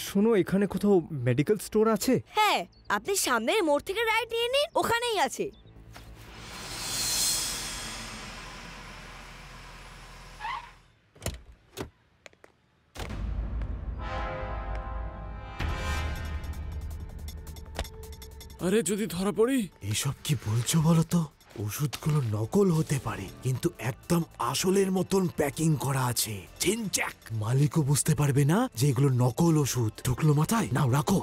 শোনো, এখানে কোথাও মেডিকেল স্টোর আছে? হ্যাঁ, আপনি সামনের মোড় থেকে রাইট নিয়ে নিন, ওখানেই আছে। আরে যদি ধরা পড়ি? এসব কি বলছো বলো তো? ওষুধগুলো নকল হতে পারে, কিন্তু একদম আসলের মতন প্যাকিং করা আছে। চিনচাক মালিকও বুঝতে পারবে না যে এগুলো নকল ওষুধ। ঢুকলো মাথায়? নাও রাখো।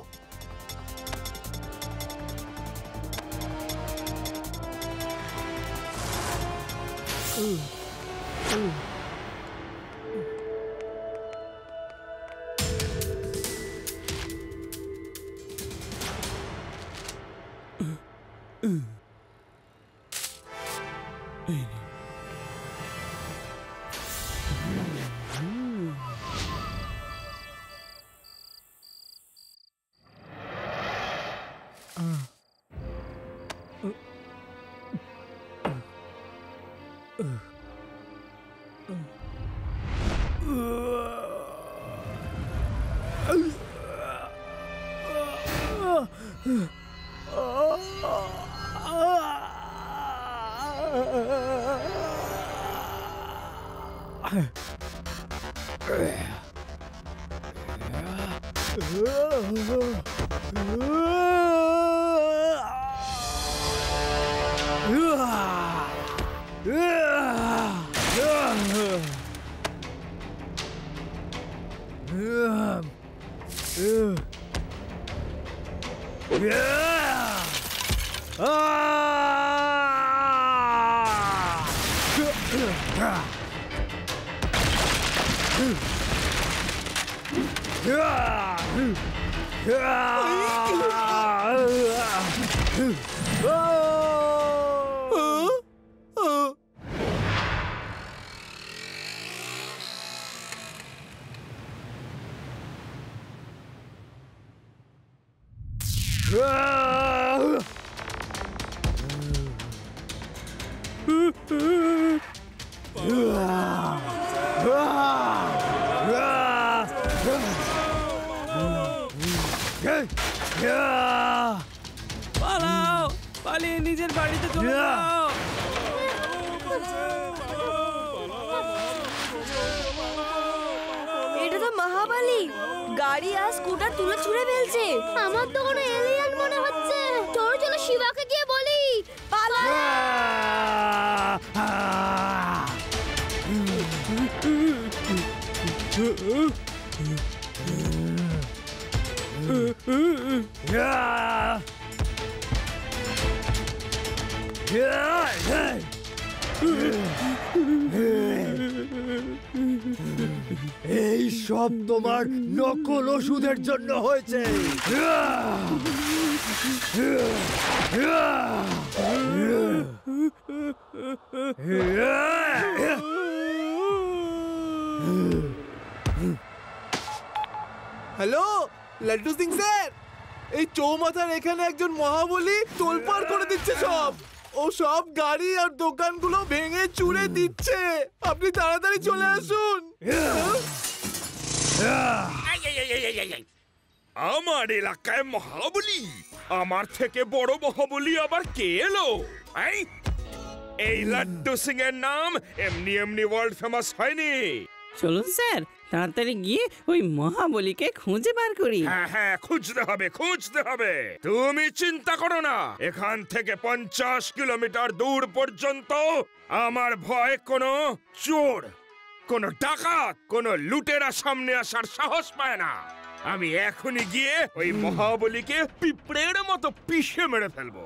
পালাও, পালিয়ে নিজের বাড়িতে চলে যাও। এটা তো মহাবালি, গাড়ি আর স্কুটার তুলে ছুঁড়ে ফেলছে। আমার তো কোনো এলিয়েন মনে হচ্ছে। চলো চলো শিবাকে গিয়ে বলি। পালা। এই সব তোমার নকল ওষুধের জন্য হয়েছে। হ্যালো, লাড্ডু সিং স্যার, এই চৌমাথার এখানে একজন মহাবলী তোলপাড় করে দিচ্ছে সব। ও সব গাড়ি আর দোকানগুলো ভেঙে চুরে দিচ্ছে। আপনি তাড়াতাড়ি চলে আসুন। আমার এলাকায় মহাবলী? আমার থেকে বড় মহাবলী আবার কে এলো? এই লাড্ডু সিং এর নাম এমনি এমনি ওয়ার্ল্ড ফেমাস হয়নি। চলুন স্যার, তাড়াতাড়ি গিয়ে ওই মহাবলীকে খুঁজে বার করি। হ্যাঁ হ্যাঁ, খুঁজতে হবে, খুঁজতে হবে। তুমি চিন্তা করো না, এখান থেকে 50 কিলোমিটার দূর পর্যন্ত আমার ভয় কোনো চোর, কোনো ডাকাত, কোনো লুটেরা সামনে আসার সাহস পায় না। আমি এখনই গিয়ে ওই মহাবলীকে পিঁপড়ের মতো পিষে মেরে ফেলবো।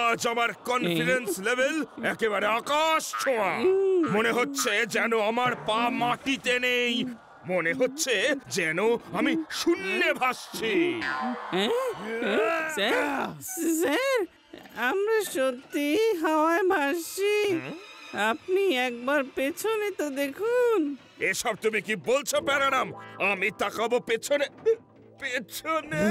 আজ আমার কনফিডেন্স লেভেল একেবারে আকাশ ছোঁয়া। মনে হচ্ছে যেন আমার পা মাটিতে নেই, মনে হচ্ছে যেন আমি শূন্যে ভাসছি। স্যার, আমরা সত্যি হাওয়ায় ভাসছি। আপনি একবার পেছনে তো দেখুন। এসব তুমি কি বলছো প্যারারাম? আমি তাকাবো পেছনে? পেছনে?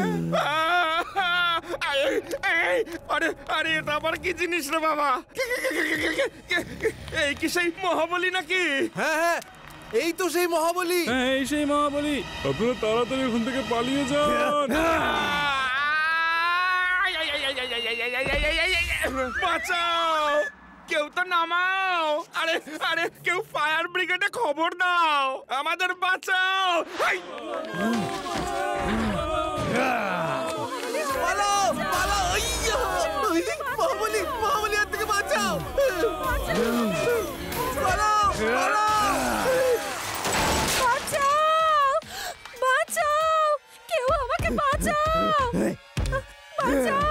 আরে আরে এটা আবার কি জিনিস রে বাবা? এই কি সেই মহাবলী নাকি? হ্যাঁ হ্যাঁ, এই তো সেই মহাবলী। হ্যাঁ এই সেই মহাবলী, আপনারা তাড়াতাড়ি ওখান থেকে পালিয়ে যান। বাঁচাও, কেউ তো নামাও। আরে আরে কেউ ফায়ার ব্রিগেডে খবর দাও, আমাদের বাঁচাও। পালাও পালাও, আইয়া! মহাবলী মহাবলী, হাত থেকে বাঁচাও। পালাও পালাও। বাঁচাও বাঁচাও, কেউ আমাকে বাঁচাও, বাঁচাও।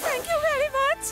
Thank you very much.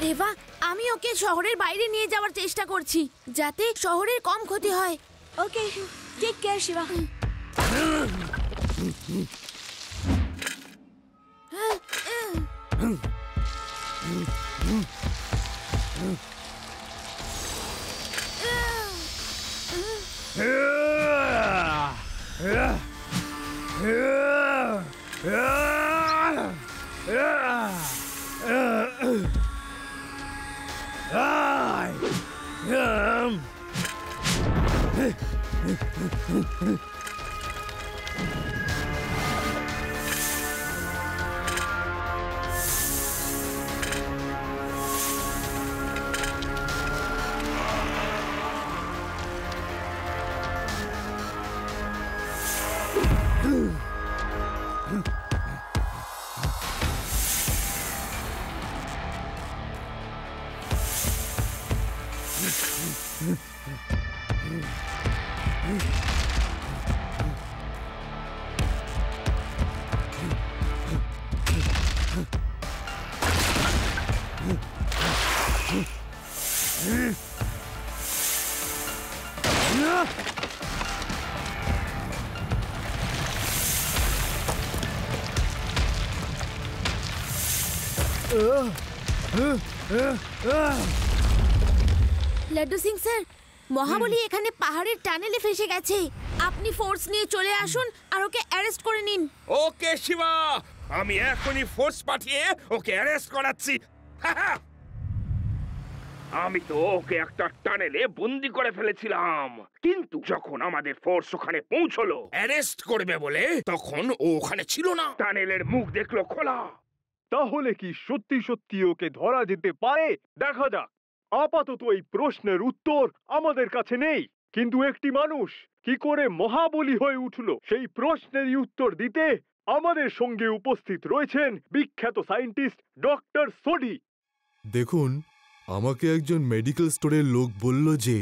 রেভা, আমি ওকে শহরের বাইরে নিয়ে যাওয়ার চেষ্টা করছি যাতে শহরের কম ক্ষতি হয়। Okay, take care, Shiva. Laddu Singh sir, Mahabali এখানে পাহাড়ের টানেলে ফেসে গেছে। আপনি ফোর্স নিয়ে চলে আসুন আর ওকে অ্যারেস্ট করে নিন। ওকে শিবা, আমি এখনই ফোর্স পাঠিয়ে ওকে অ্যারেস্ট করাচ্ছি। আমি তো ওকে একটা টানেলে বন্দি করে ফেলেছিলাম, কিন্তু যখন আমাদের ফোর্স ওখানে পৌঁছলো অ্যারেস্ট করবে বলে, তখন ও ওখানে ছিল না। টানেলের মুখ দেখলো খোলা। তাহলে কি সত্যি সত্যি ওকে ধরা যেতে পারে? দেখা যাক। আপাতত এই প্রশ্নের উত্তর আমাদের কাছে নেই, কিন্তু একটি মানুষ কি করে মহাবলী হয়ে উঠল সেই প্রশ্নেরই উত্তর দিতে আমাদের সঙ্গে উপস্থিত রয়েছেন বিখ্যাত সায়েন্টিস্ট ডক্টর সোডি। দেখুন, আমাকে একজন মেডিকেল স্টোরের লোক বলল যে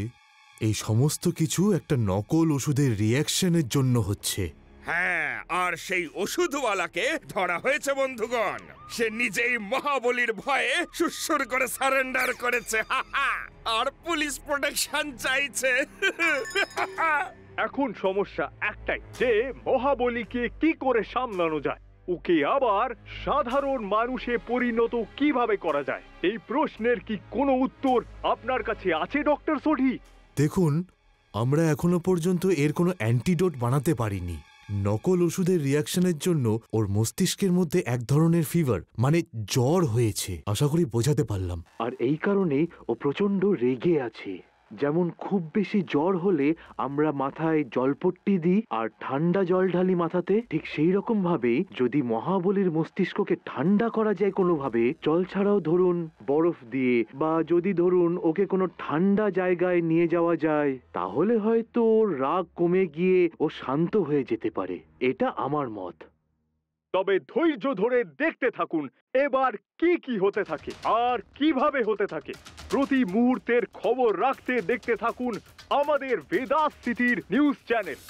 এই সমস্ত কিছু একটা নকল ওষুধের রিঅ্যাকশনের জন্য হচ্ছে। হ্যাঁ, আর সেই ওষুধওয়ালাকে ধরা হয়েছে বন্ধুগণ। সে নিজেই মহাবলীর ভয়ে সুসুর করে সারেন্ডার করেছে। আর পুলিশ প্রোটেকশন চাইছে। এখন সমস্যা একটাই যে মহাবলীকে কি করে সামলানো যায়, ওকে আবার সাধারণ মানুষে পরিণত কিভাবে করা যায়। এই প্রশ্নের কি কোনো উত্তর আপনার কাছে আছে ডক্টর সোডি? দেখুন, আমরা এখনো পর্যন্ত এর কোনো অ্যান্টিডোট বানাতে পারিনি। নকল ওষুধের রিঅ্যাকশনের জন্য ওর মস্তিষ্কের মধ্যে এক ধরনের ফিভার, মানে জ্বর হয়েছে। আশা করি বোঝাতে পারলাম। আর এই কারণেই ও প্রচন্ড রেগে আছে। যেমন খুব বেশি জ্বর হলে আমরা মাথায় জলপট্টি দিই আর ঠান্ডা জল ঢালি মাথাতে, ঠিক সেই রকম ভাবেই যদি মহাবলীর মস্তিষ্ককে ঠান্ডা করা যায় কোনোভাবে, জল ছাড়াও ধরুন বরফ দিয়ে, বা যদি ধরুন ওকে কোনো ঠান্ডা জায়গায় নিয়ে যাওয়া যায়, তাহলে হয়তো ওর রাগ কমে গিয়ে ও শান্ত হয়ে যেতে পারে। এটা আমার মত। তবে ধৈর্য ধরে দেখতে থাকুন এবার কি কি হতে থাকে আর কিভাবে হতে থাকে। প্রতি মুহূর্তের খবর রাখতে দেখতে থাকুন আমাদের বেদাস সিটির নিউজ চ্যানেল।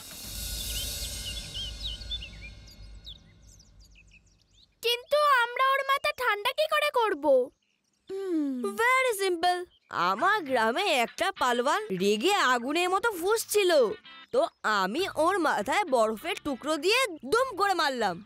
কিন্তু আমরা ওর মাথা ঠান্ডা কি করে করব? Very simple. আমার গ্রামে একটা পালোয়ান রেগে আগুনের মতো ফুঁসছিল, তো আমি ওর মাথায় বরফের টুকরো দিয়ে দুম করে মারলাম,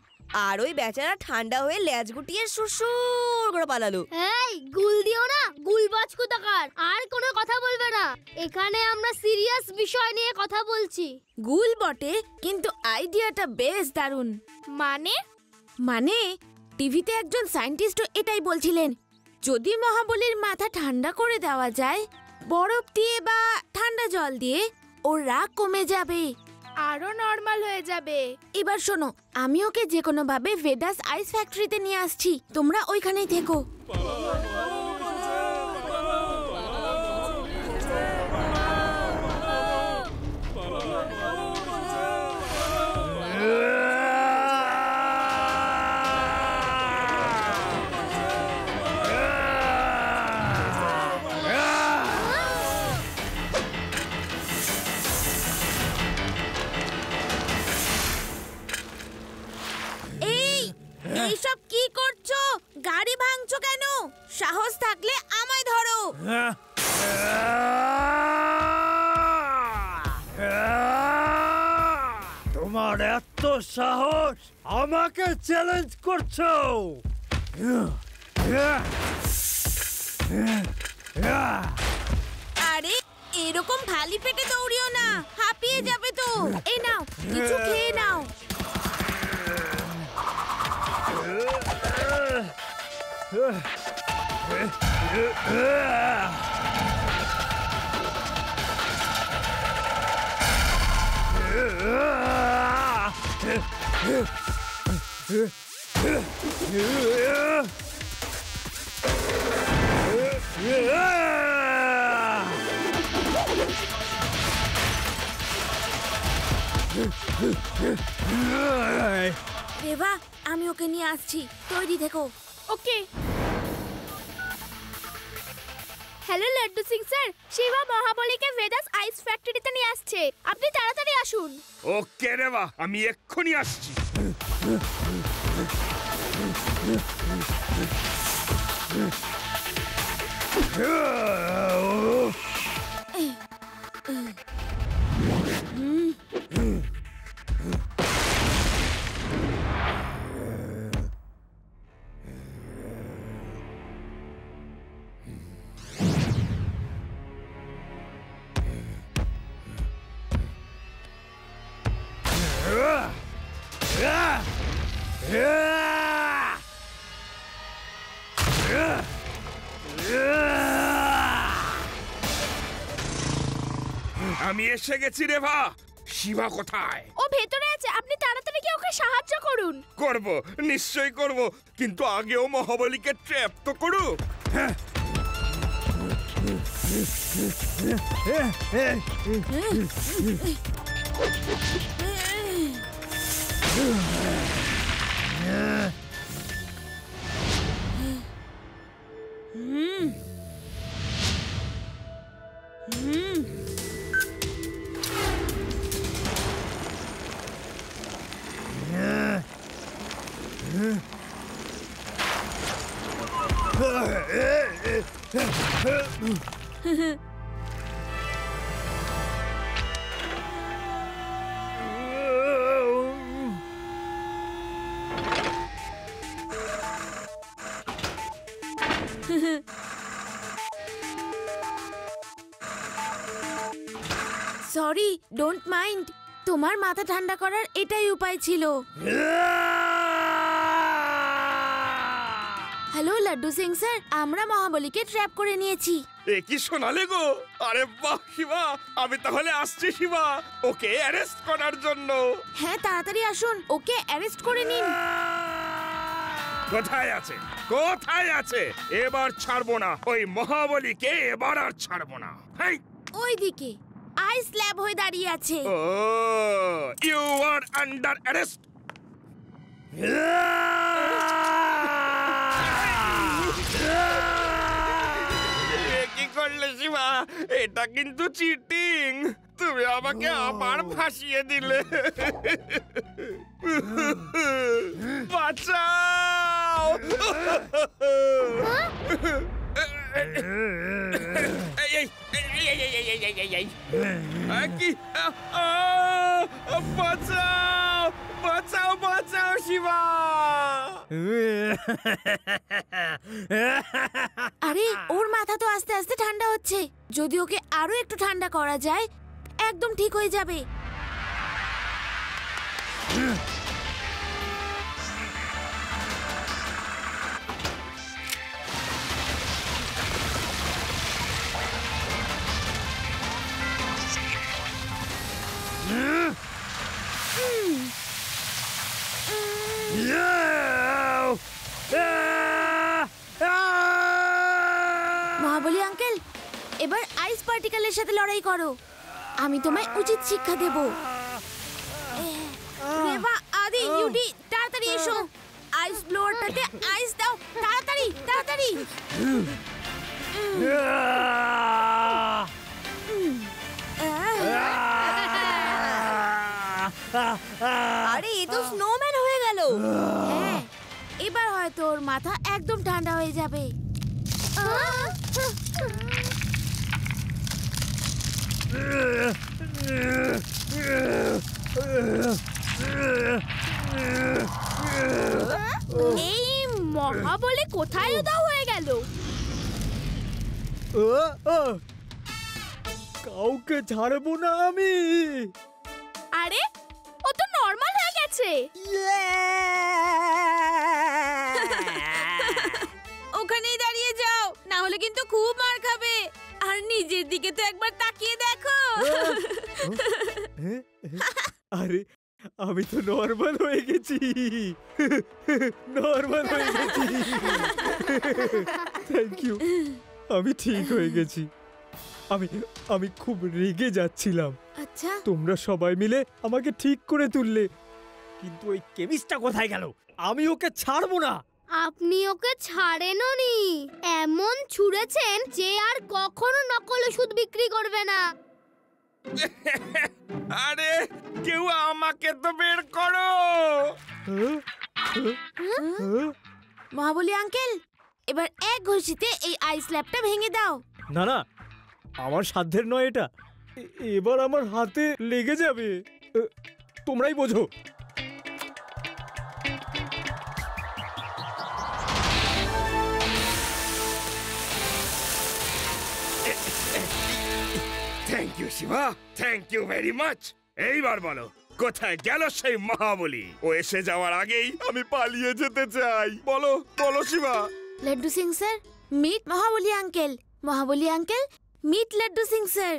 আর ওই বেচারা ঠান্ডা হয়ে ল্যাজ গুটিয়ে সুসুর করে পালালো। এই গুল দিও না, গুলবাজ কোথাকার। আর কোনো কথা বলবে না, এখানে আমরা সিরিয়াস বিষয় নিয়ে কথা বলছি। গুল বটে, কিন্তু আইডিয়াটা বেশ দারুণ। মানে টিভিতে একজন সায়েন্টিস্ট এটাই বলছিলেন, যদি মহাবলীর মাথা ঠান্ডা করে দেওয়া যায় বরফ দিয়ে বা ঠান্ডা জল দিয়ে, ওর রাগ কমে যাবে, আরো নরমাল হয়ে যাবে। এবার শোনো, আমি ওকে যে কোনো ভাবে ভেদাস আইস ফ্যাক্টরিতে নিয়ে আসছি, তোমরা ওইখানেই থেকো। এইসব কি করছো? গাড়ি ভাঙছো কেন? সাহস থাকলে আমায় ধরো। তোমার এত সাহস আমাকে চ্যালেঞ্জ করছো? আরে এরকম খালি পেটে দৌড়িও না, হাঁপিয়ে যাবে তো। এই নাও, কিছু খেয়ে নাও। রেভা, আমি ওকে নিয়ে আসছি, তৈরি থেকো। ওকে। হ্যালো লাড্ডু সিং স্যার, শিবা মহাবলীকে ভেদাস আইস ফ্যাক্টরিতে নিয়ে আসছে, আপনি তাড়াতাড়ি আসুন। ওকে রেবা, আমি এক্ষুনি আসছি। আমি এসে গেছি রেভা। শিবা কোথায়? ও ভেতরে আছে, আপনি তাড়াতাড়ি গিয়ে ওকে সাহায্য করুন। করব, নিশ্চয়ই করব, কিন্তু আগেও মহাবলীকে ট্র্যাপ তো করুক। Sorry, don't mind. তোমার মাথা ঠান্ডা করার এটাই উপায় ছিল। হ্যালো লাড্ডু সিং স্যার, আমরা মহাবলীকে ট্র্যাপ করে নিয়েছি। এ কি শোনালে গো? আরে বাহ শিবা, আমি তাহলে আসছি শিবা, ওকে অ্যারেস্ট করার জন্য। হ্যাঁ, তাড়াতাড়ি আসুন, ওকে অ্যারেস্ট করে নিন। কোথায় আছে, কোথায় আছে? এবার ছাড়বো না ওই মহাবলীকে, এবার আর ছাড়বো না। হেই, ওইদিকে আইস স্ল্যাব হয়ে দাঁড়িয়ে আছে। ও ইউ আর আন্ডার অ্যারেস্ট। কি করলে শিবা? এটা কিন্তু চিটিং। তুমি আমাকে আবার ফাঁসিয়ে দিলে। বাঁচাও! কি? বাঁচাও, বাঁচাও, বাঁচাও শিবা! আরে, ওর মাথা তো আস্তে আস্তে ঠান্ডা হচ্ছে। যদি ওকে আরো একটু ঠান্ডা করা যায়, একদম ঠিক হয়ে যাবে। মহাবলী আঙ্কেল, এবার আইস পার্টিকেলের সাথে লড়াই করো। আমি তোমায় উচিত শিক্ষা দেব। রেভা, আদি, ইউডি, তাড়াতাড়ি এসো। আইস ব্লোয়ারটাতে আইস দাও, তাড়াতাড়ি, তাড়াতাড়ি। আরে, এ তো স্নোম্যান হয়ে গেল। হ্যাঁ, এবার হয়তো ওর মাথা একদম ঠান্ডা হয়ে যাবে। এই মহাবলী কোথায় উধাও হয়ে গেল? কাউকে ছাড়বো না আমি। আরে, ও তো নরমাল হয়ে গেছে। ওখানেই দাঁড়িয়ে যাও, না হলে কিন্তু খুব মার খাবে। আর নিজের দিকে তো একবার তাকিয়ে দেখো। আরে, আমি তো নরমাল হয়ে গেছি। নরমাল হয়ে গেছি। থ্যাংক ইউ, আমি ঠিক হয়ে গেছি। আমি খুব রেগে যাচ্ছিলাম। আচ্ছা, তোমরা সবাই মিলে আমাকে ঠিক করে তুললে, কিন্তু ওই কেমিস্টটা কোথায় গেল? আমি ওকে ছাড়বো না। আপনি ওকে ছাড়েনও নি, এমন ছুঁড়েছেন যে আর কখনো নকল ওষুধ বিক্রি করবে না। আরে, কেউ আমাকে তো বের করো। মহাবলী আঙ্কেল, এবার এক ঘষিতে এই আইস ল্যাবটা ভেঙে দাও। না না, আমার সাধ্যের নয় এটা। এবার আমার হাতে লেগে যাবে। তোমরাই বোঝো। Thank you Shiva, thank you very much. এইবার বলো, কোথায় গেল সেই মহাবলী? ও এসে যাওয়ার আগেই আমি পালিয়ে যেতে চাই। বলো বলো Shiva. Laddu Singh sir, meet Mahabali uncle. Mahabali uncle, meet Laddu Singh sir.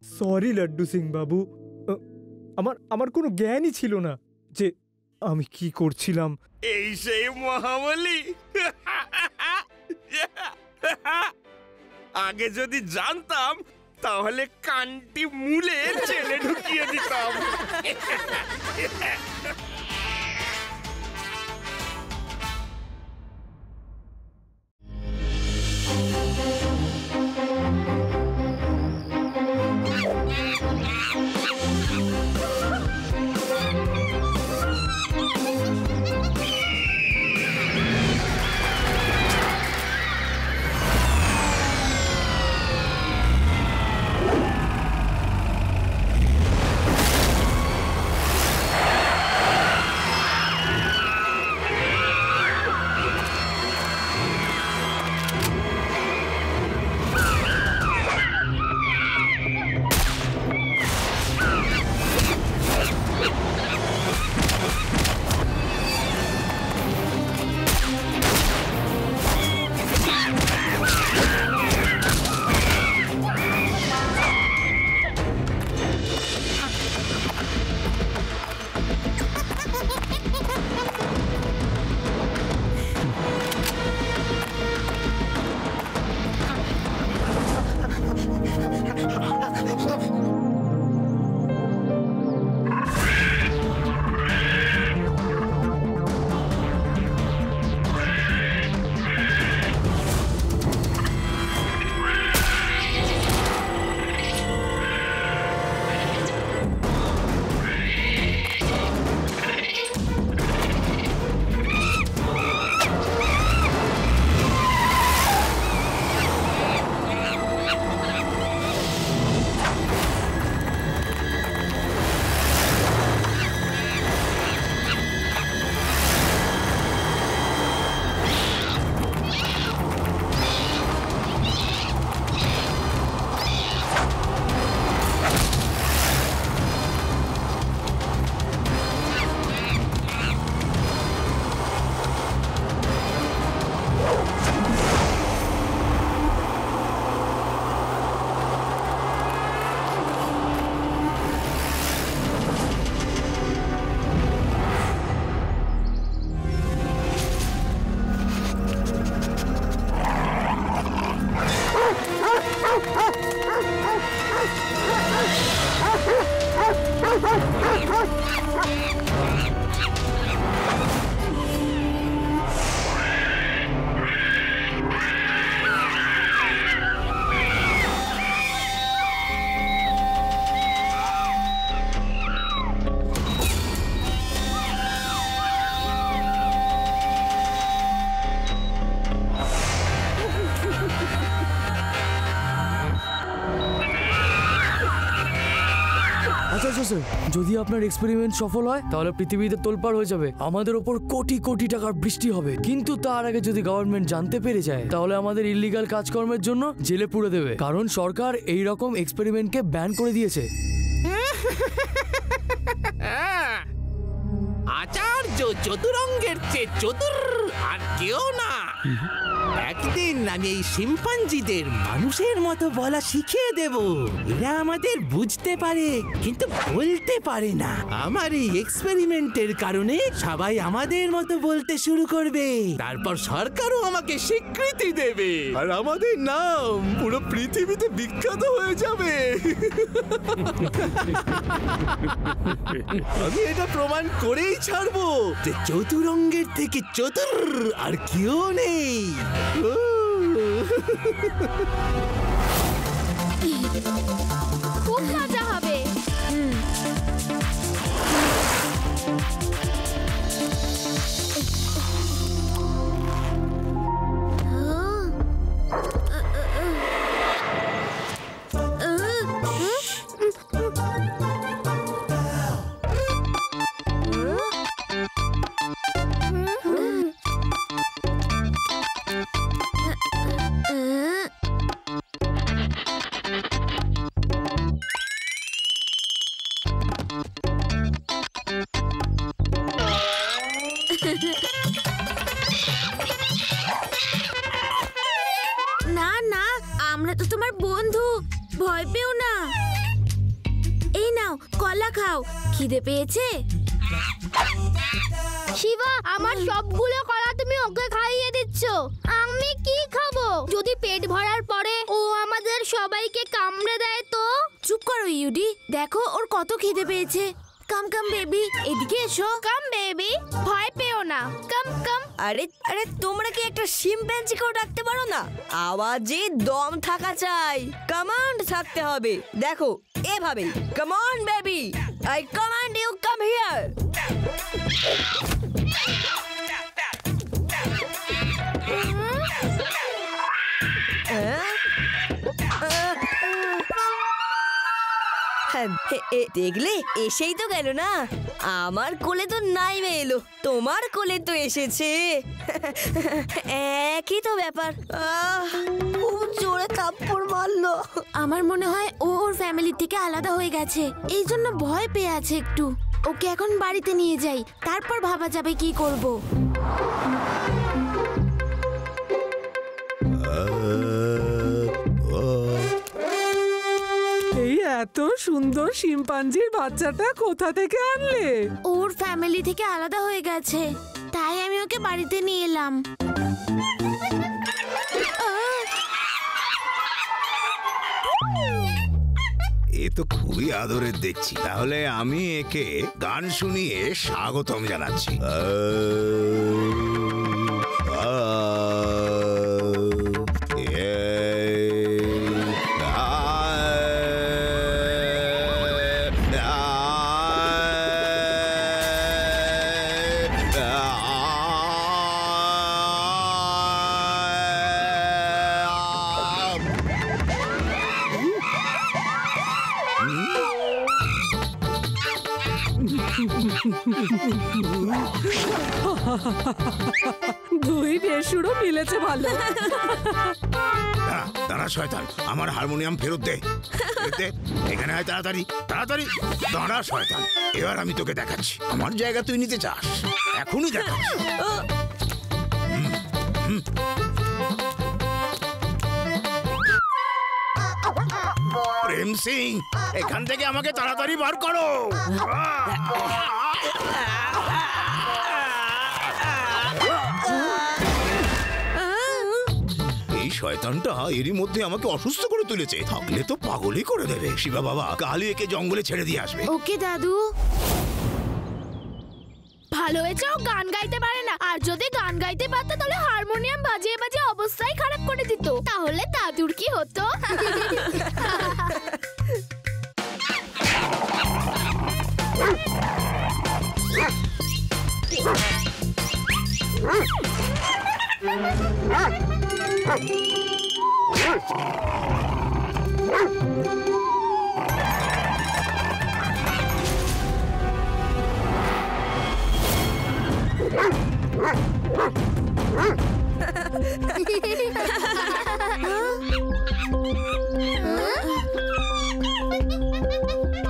Sorry Laddu Singh বাবু, আমার কোনো জ্ঞানই ছিল না যে আমি কি করছিলাম। এই সেই মহাবলী। আগে যদি জানতাম তাহলে কানটি মুলে জেলে ঢুকিয়ে দিতাম। যদি আপনার এক্সপেরিমেন্ট সফল হয় তাহলে পৃথিবীতে তোলপাড় হয়ে যাবে, আমাদের ওপর কোটি কোটি টাকার বৃষ্টি হবে। কিন্তু তার আগে যদি গভর্নমেন্ট জানতে পেরে যায় তাহলে আমাদের ইল্লিগাল কাজকর্মের জন্য জেলে পুরে দেবে, কারণ সরকার এই রকম এক্সপেরিমেন্টকে ব্যান করে দিয়েছে। আচার্য চতুরঙ্গের চেয়ে চতুর আর কেউ না। একদিন আমি এই শিম্পাঞ্জিদের মানুষের মতো বলা শিখিয়ে দেব। এরা আমাদের বুঝতে পারে কিন্তু বলতে পারে না। আমার এই এক্সপেরিমেন্টের কারণে সবাই আমাদের মতো বলতে শুরু করবে, তারপর সরকারও আমাকে স্বীকৃতি দেবে আর আমাদের নাম পুরো পৃথিবীতে বিখ্যাত হয়ে যাবে। আমি এটা প্রমাণ করেই ছাড়বো যে চতুরঙ্গের থেকে চতুর আর কেউ নেই। খুব মজা হবে। না না, আমরা তো তোমার বন্ধু, ভয় পেও না। এই নাও কলা খাও, খিদে পেয়েছে? শিবা, আমার সবগুলো কলা তুমি ওকে খাইয়ে দিচ্ছ, আমি কি খাবো? যদি পেট ভরার পরে ও আমাদের সবাইকে কামড়ে দেয় তো? চুপ করো ইউডি, দেখো ওর কত খিদে পেয়েছে। কাম কাম বেবি, এদিকে এসো। কাম বেবি, ভয় পেও না, কাম কাম। আরে আরে, তোমরা কি একটা শিম্পাঞ্জিকেও ডাকতে পারো না? আওয়াজে দম থাকা চাই, কমান্ড থাকতে হবে। দেখো এভাবে, come on baby, I command you, come here. দেখলে, এসেই তো গেল না। আমার কোলে তো নাই এলো, তোমার কোলে তো এসেছে। একই তো ব্যাপার। খুব জোরে থাপ্পড় মারলো। আমার মনে হয় ও ওর ফ্যামিলি থেকে আলাদা হয়ে গেছে, এই জন্য ভয় পেয়ে আছে একটু। ওকে এখন বাড়িতে নিয়ে যাই, তারপর ভাবা যাবে কি করব। এই এত সুন্দর শিম্পাঞ্জির বাচ্চাটা কোথা থেকে আনলে? ওর ফ্যামিলি থেকে আলাদা হয়ে গেছে, তাই আমি ওকে বাড়িতে নিয়ে এলাম। এ তো খুবই আদরের দেখছি। তাহলে আমি একে গান শুনিয়ে স্বাগতম জানাচ্ছি। দুই বেসুরো মিলেছে ভালো। দাঁড়া শয়তান, আমার হারমোনিয়াম ফেরত দে। এখানে আয় তাড়াতাড়ি, তাড়াতাড়ি দাঁড়া শয়তান। এবার আমি তোকে দেখাচ্ছি, আমার জায়গা তুই নিতে চাস, এখনই দেখাচ্ছি। প্রেম সিং, এখান থেকে আমাকে তাড়াতাড়ি বার করো। এই শয়তানটা এরই মধ্যে আমাকে অসুস্থ করে তুলেছে, থাকলে তো পাগলই করে দেবে। শিবা বাবা কালই একে জঙ্গলে ছেড়ে দিয়ে আসবে। ওকে দাদু। ভালো হয়েছে ও গান গাইতে পারে না, আর যদি গান গাইতে পারতো তাহলে হারমোনিয়াম বাজিয়ে বাজিয়ে অবস্থাই খারাপ করে দিত। তাহলে দাদুর কি হতো?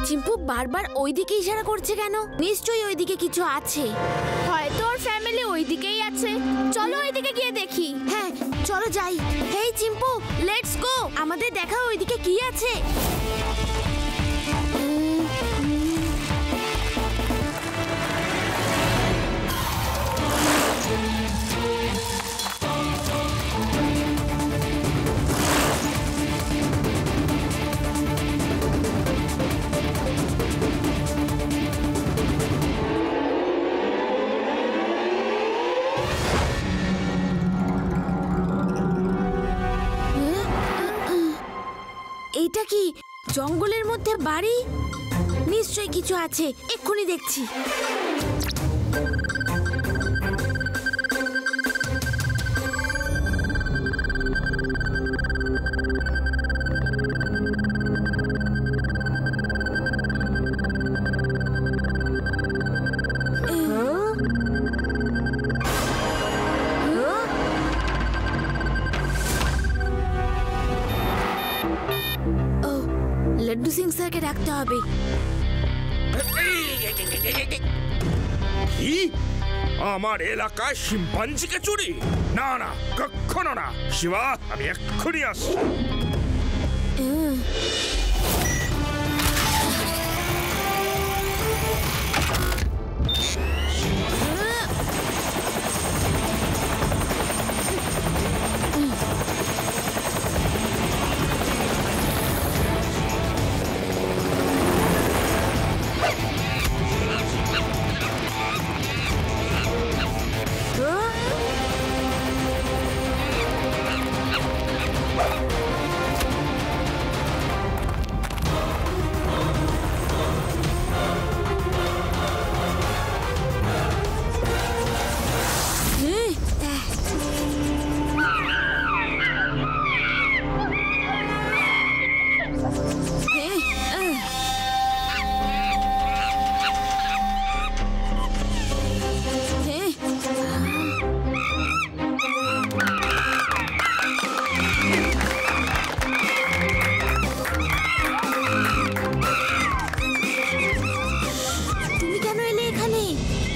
চিম্পু বারবার ওইদিকে ইশারা করছে কেন? নিশ্চয়ই ওইদিকে কিছু আছে। হয়তো ওর ফ্যামিলি ওইদিকেই আছে। চলো ওইদিকে গিয়ে দেখি। হ্যাঁ চলো যাই। হেই চিম্পু, লেটস গো। আমাদের দেখা ওইদিকে কি আছে। এটা কি জঙ্গলের মধ্যে বাড়ি? নিশ্চয়ই কিছু আছে, এক্ষুনি দেখছি। লাড্ডু সিং স্যারকে ডাকতে হবে। কি? আমার এলাকায় শিম্পাঞ্জিকে চুরি? না না, কখনো না। শিবা, আমি এক্ষুনি আসছি।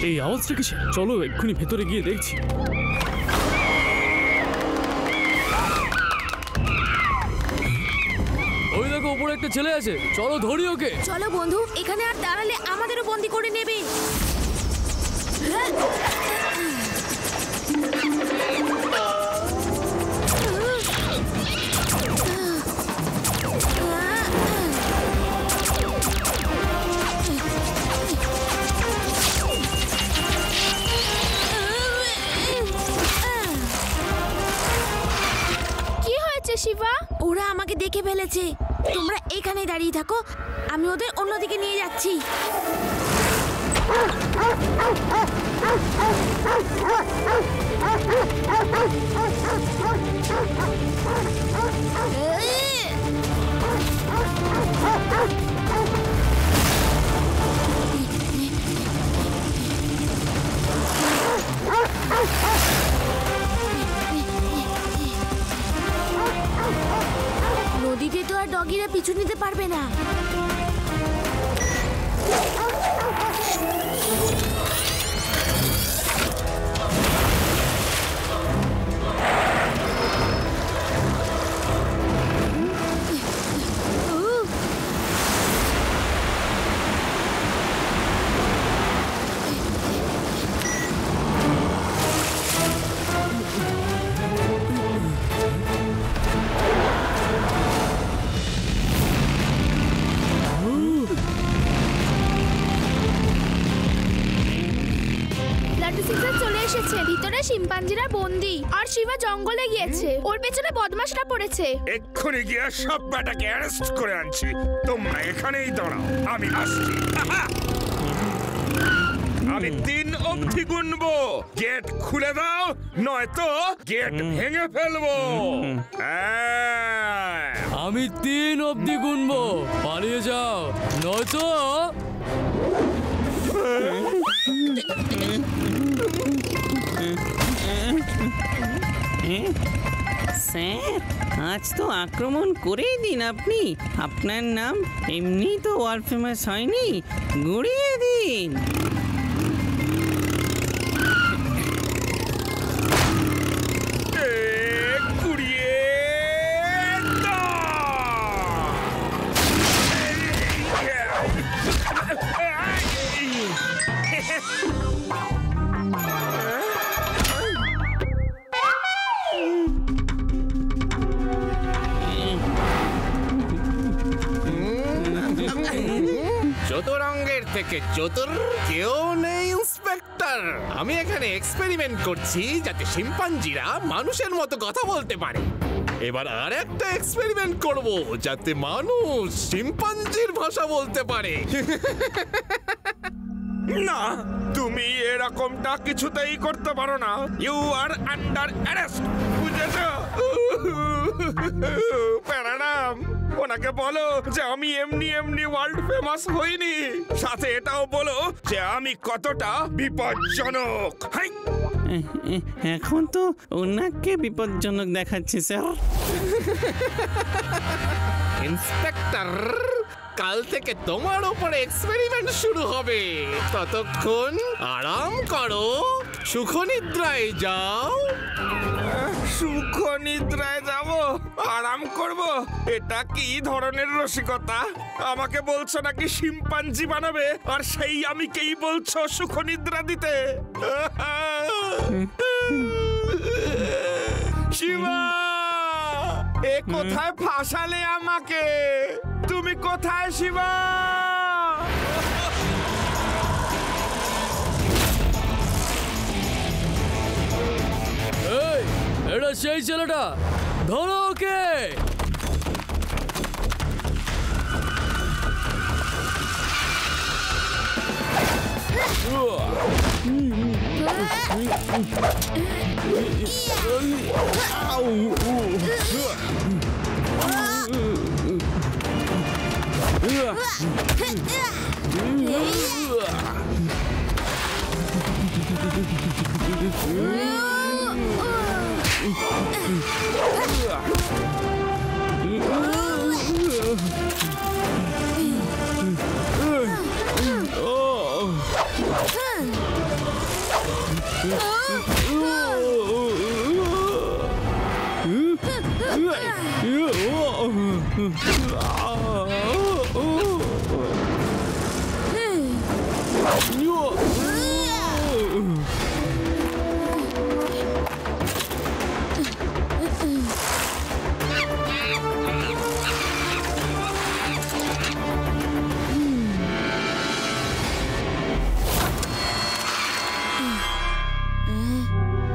এই আওয়াজটা কিসে? চলো এক্ষুনি ভেতরে গিয়ে দেখছি। ওই দেখো উপরে একটা ছেলে আছে, চলো ধরি ওকে। চলো বন্ধু, এখানে আর দাঁড়ালে আমাদেরও বন্দি করে নেবে। শিবা, ওরা আমাকে দেখে ফেলেছে। তোমরা এখানে দাঁড়িয়ে থাকো, আমি ওদের অন্যদিকে নিয়ে যাচ্ছি। নদীতে তো আর ডগিরা পিছু নিতে পারবে না। ভিতরে শিম্পাঞ্জিরা বন্দি, আর শিবা জঙ্গলে গিয়েছে। ওর পেছনে বদমাশরা পড়েছে। এক্ষুনি গিয়ে সব ব্যাটাকে অ্যারেস্ট করে আনছি। তোমরা এখানেই দাঁড়াও, আমি আসছি। আমি 3 অবধি গুনবো। গেট খুলে দাও, নয়তো গেট ভেঙে ফেলবো। আমি 3 অবধি গুনবো, পালিয়ে যাও, নয়তো স্যার, আজ তো আক্রমণ করেই দিন আপনি। আপনার নাম এমনি তো ওয়ার্ল্ড ফেমাস হয়নি, গুড়িয়ে দিন। চতুরঙ্গের থেকে চতুর কেউ নেই ইন্সপেক্টর। আমি এখানে এক্সপেরিমেন্ট করছি যাতে শিম্পাঞ্জিরা মানুষের মতো কথা বলতে পারে। এবার আর একটা এক্সপেরিমেন্ট করব যাতে মানুষ শিম্পাঞ্জির ভাষা বলতে পারে। না, তুমি এরকমটা কিছুতেই করতে পারো না। ইউ আর আন্ডার অ্যারেস্ট, বুঝেছো? প্যারাডাম, ওনাকে বলো যে আমি এমনি এমনি ওয়ার্ল্ড ফেমাস হইনি। সাথে এটাও বলো যে আমি কতটা বিপজ্জনক। এখন তো ওনাকে বিপজ্জনক দেখাচ্ছে স্যার। ইন্সপেক্টর, কাল থেকে তোমার উপরে এক্সপেরিমেন্ট শুরু হবে। ততক্ষণ আরাম করো, সুখনিদ্রায় যাও। সুখ নিদ্রায় যাব, আরাম করব? এটা কি ধরনের রসিকতা? আমাকে বলছো নাকি শিম্পাঞ্জি বানাবে, আর সেই আমিকেই বলছো সুখ নিদ্রা দিতে? শিবা, এ কোথায় ফাঁসালে আমাকে? তুমি কোথায় শিবা? এই, এটা সেই ছেলেটা, ধরো ওকে।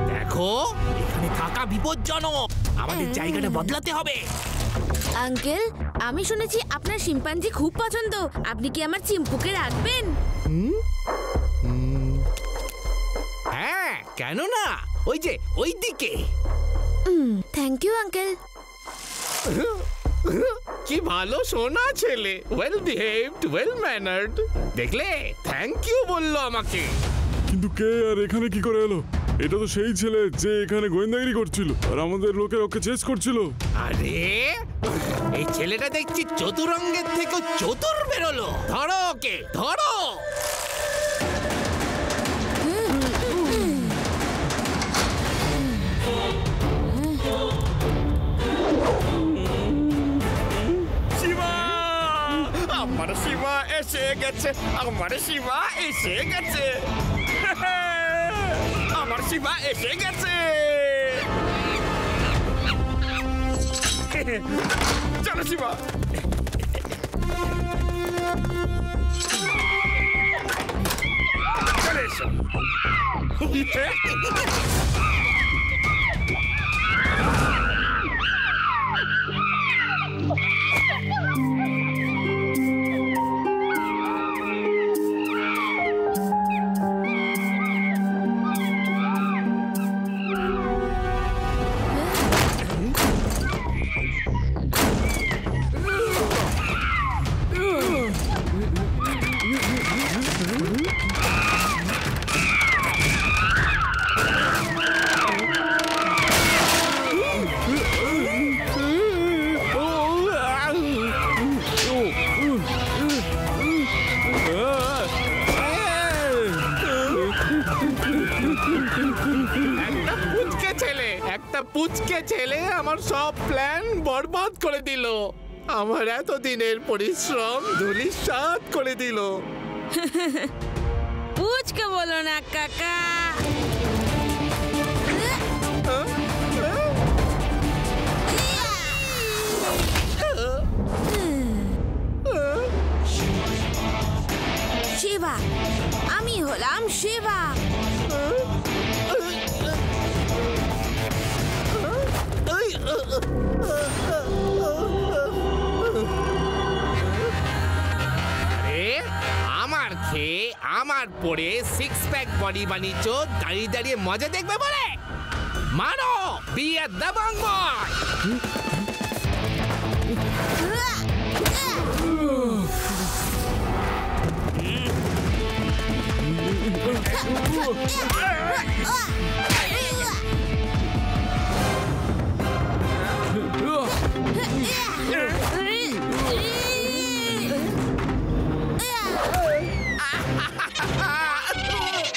দেখো, এখানে থাকা বিপজ্জনক, আমাদের জায়গাটা বদলাতে হবে। আঙ্কেল, আমি শুনেছি আপনার শিম্পাঞ্জি খুব পছন্দ। আপনি কি আমার চিম্পুকে রাখবেন? হ্যাঁ, কেন না? ওই যে ওই দিকে। Thank you uncle. কি ভালো সোনা ছেলে, ওয়েল বিহেভড, ওয়েল ম্যানার্ড। দেখলে, থ্যাংক ইউ বললো আমাকে। কিন্তু কে আর এখানে কি করে এলো? এটা তো সেই ছেলে যে এখানে গোয়েন্দাগিরি করছিল আর আমাদের লোকের ওকে চেস করছিল। আরে, এই ছেলেটা দেখছি চতুরঙ্গের থেকে চতুর বেরোলো। ধরো ওকে, ধরো। শিবা, আমার শিবা এসে গেছে, আমার শিবা এসে গেছে, আমার শিবা এসে গেছে। চলো শিবা। চলে এসো। একটা পুচকে ছেলে আমার সব প্ল্যান বরবাদ করে দিল। আমার এতদিনের পরিশ্রম ধূলিসাৎ করে দিল। পুচকে বলো না কাকা। শিবা, আমি হলাম শিবা। আমার খেয়ে আমার পরে সিক্স প্যাক বডি বানিয়েছ, দাঁড়িয়ে দাঁড়িয়ে মজা দেখবে বলে? মারো, বিয়ে দাবাং বয়।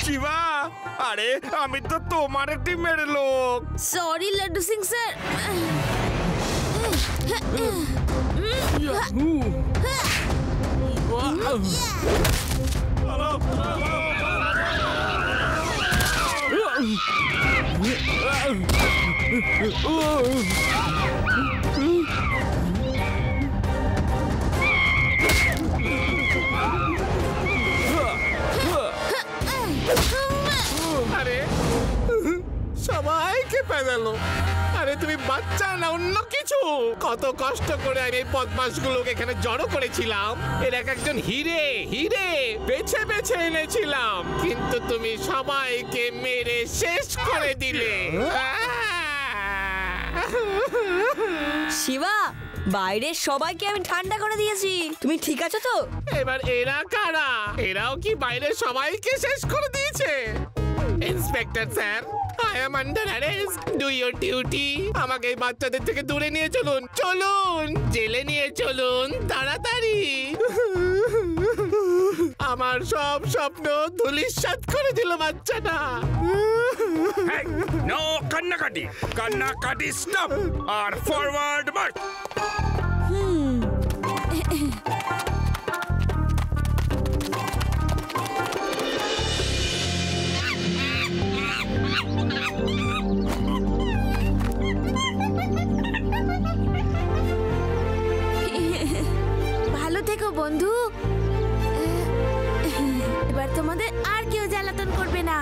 শিবা, আরে আমি তো তোমার টিমের লোক। Sorry Laddu Singh sir. আরে সবাইকে পেদালো। আরে তুমি বাচ্চা না অন্য কিছু? কত কষ্ট করে আমি এই বদমাশগুলোকে এখানে জড়ো করেছিলাম, এর এক একজন হিরে হিরে বেছে বেছে এনেছিলাম, কিন্তু তুমি সবাইকে মেরে শেষ করে দিলে। শিবা, বাইরের সবাইকে আমি ঠান্ডা করে দিয়েছি। তুমি ঠিক আছো তো? এবার এরা কারা? এরাও কি বাইরের সবাইকে শেষ করে দিয়েছে? Inspector sir, I am under arrest. Do your duty. আমাকে এই বাচ্চাদের থেকে দূরে নিয়ে চলুন, চলুন জেলে নিয়ে চলুন তাড়াতাড়ি। আমার সব স্বপ্ন ধূলিসাৎ করে দিল বাচ্চাটা। নো কান্নাকাটি, কান্নাকাটি স্টপ আর ফরওয়ার্ড মার্চ। ভালো থেকো বন্ধু। এবার তোমাদের আর কেউ জ্বালাতন করবে না।